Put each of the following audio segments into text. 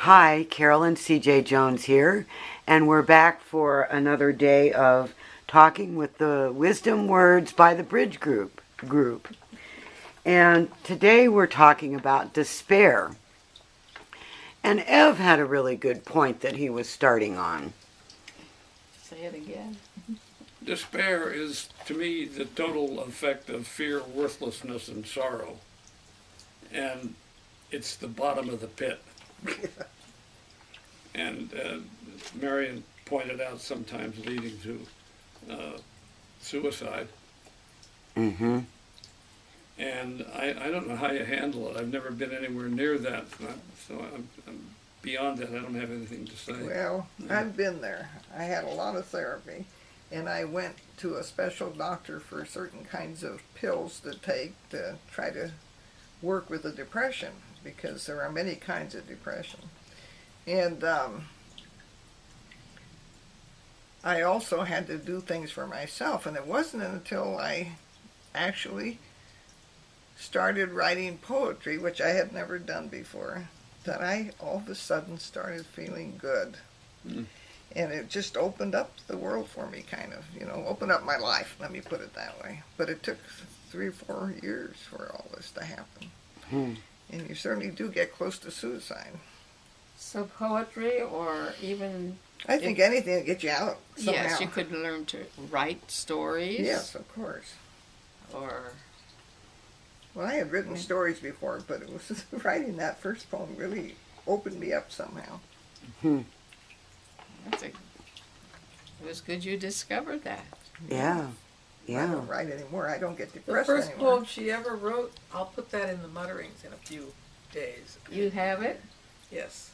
Hi, Carolyn C.J. Jones here, and we're back for another day of talking with the Wisdom Words by the Bridge group. And today we're talking about despair. And Ev had a really good point that he was starting on. Say it again. Despair is, to me, the total effect of fear, worthlessness, and sorrow. And it's the bottom of the pit. And Marion pointed out sometimes leading to suicide. Mm-hmm. And I don't know how you handle it. I've never been anywhere near that, so I'm beyond that. I don't have anything to say. Well, I've been there. I had a lot of therapy, and I went to a special doctor for certain kinds of pills to take to try to work with the depression, because there are many kinds of depression. And I also had to do things for myself, and it wasn't until I actually started writing poetry, which I had never done before, that I all of a sudden started feeling good. Mm. And it just opened up the world for me, kind of, opened up my life, let me put it that way. But it took 3 or 4 years for all this to happen. Mm. And you certainly do get close to suicide. So poetry, or even... I think anything to get you out somehow. Yes, you could learn to write stories. Yes, of course. Or... Well, I had written stories before, but it was writing that first poem really opened me up somehow. Hmm. It was good you discovered that. Yeah. I don't write anymore. I don't get The depressed first anymore. poem she ever wrote, I'll put that in the mutterings in a few days. You have it? Yes.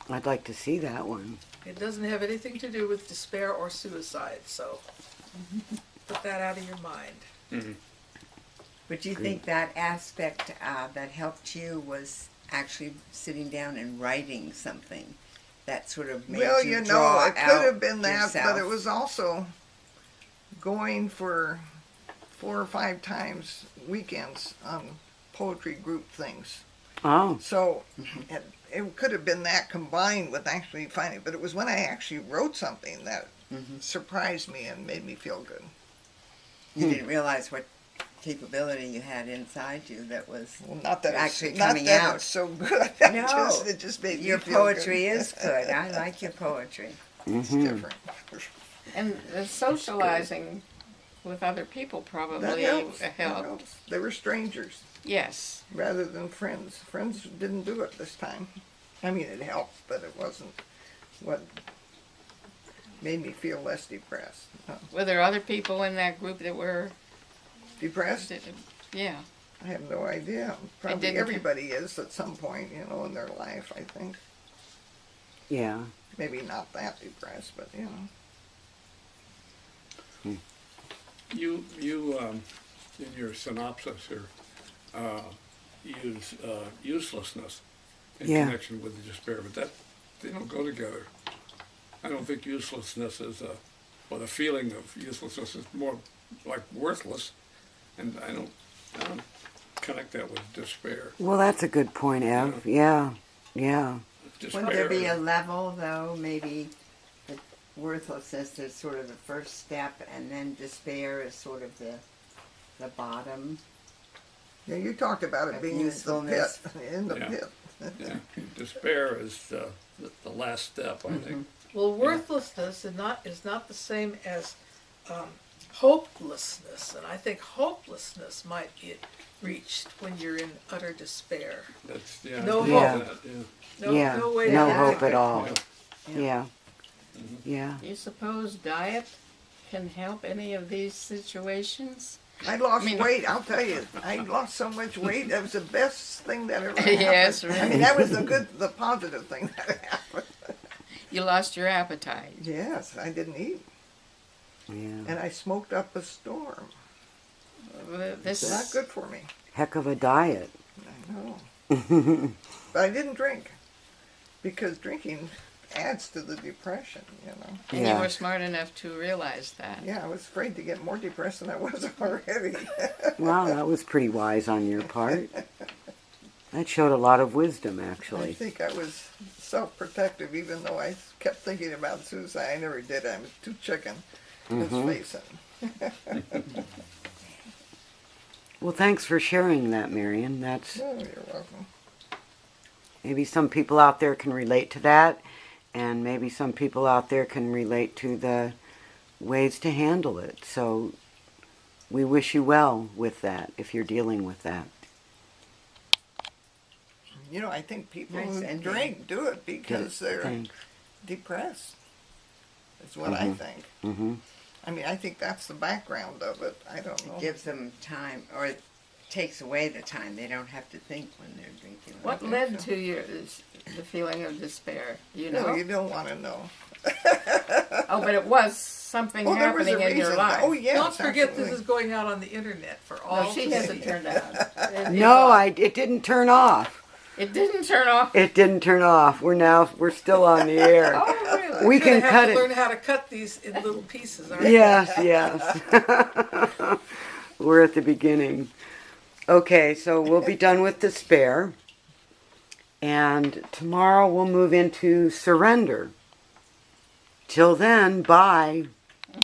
I'd like to see that one. It doesn't have anything to do with despair or suicide, so put that out of your mind. Mm-hmm. But you think that aspect that helped you was actually sitting down and writing something that sort of made you draw it could have been that, yourself. but it was also going for 4 or 5 times weekends on poetry group things. Oh. So it could have been that combined with actually finding, but it was when I actually wrote something that surprised me and made me feel good. You didn't realize what capability you had inside you that was not that actually it's, coming not that out. It's so good. No, it just made your me feel poetry good. is good. I like your poetry. It's different. And the socializing with other people probably That helps. helped. They were strangers Yes. rather than friends. Friends didn't do it this time. I mean, it helped, but it wasn't what made me feel less depressed. No. Were there other people in that group that were Depressed? Yeah. I have no idea. Probably everybody is at some point, in their life, I think. Yeah. Maybe not that depressed, but, You in your synopsis here, use uselessness in connection with the despair, but they don't go together. I don't think uselessness is the feeling of uselessness is more like worthless, and I don't connect that with despair. Well, that's a good point, Ev. Yeah. Despair, Wouldn't there be a level, though, maybe the worthlessness is sort of the first step, and then despair is sort of the bottom? yeah, you talked about it being in the Usefulness. pit. In the pit. yeah, despair is the last step, I think. Well, worthlessness is not the same as hopelessness, and I think hopelessness might be reached when you're in utter despair. That's No hope. No way to No get hope it. at all. Yeah. Yeah. Yeah. Do you suppose diet can help any of these situations? I lost weight, I'll tell you. I lost so much weight. That was the best thing that ever happened. Yes, I really. mean, that was the positive thing that happened. You lost your appetite. Yes, I didn't eat. Yeah. And I smoked up a storm. This It's not good for me. Heck of a diet. I know. But I didn't drink, because drinking adds to the depression, And you were smart enough to realize that. Yeah, I was afraid to get more depressed than I was already. Wow, that was pretty wise on your part. That showed a lot of wisdom, I actually. think I was self-protective, even though I kept thinking about suicide. I never did. I was too chicken. Let's face it. Well, thanks for sharing that, Marion. That's Oh, you're welcome. maybe some people out there can relate to that, and maybe some people out there can relate to the ways to handle it. So we wish you well with that if you're dealing with that. You know, I think people Nice who ending. drink do it because they're Thanks. depressed. That's what I think. Mm-hmm. I mean, I think that's the background of it. I don't know. It gives them time, or it takes away the time. They don't have to think when they're drinking. What think led so. to the feeling of despair? Do you know? No, you don't want to know. Oh, but it was something Oh, there was a happening in your reason. life. Oh, yes, Don't forget absolutely. this is going out on the internet for all No, she to hasn't see. turned out. It's No, off. it didn't turn off. It didn't turn off. It didn't turn off. We're still on the air. Oh, really? We You're gonna can have cut to it. learn how to cut these in little pieces, aren't you? Yes, yes. We're at the beginning. Okay, so we'll be done with despair. And tomorrow we'll move into surrender. Till then, bye.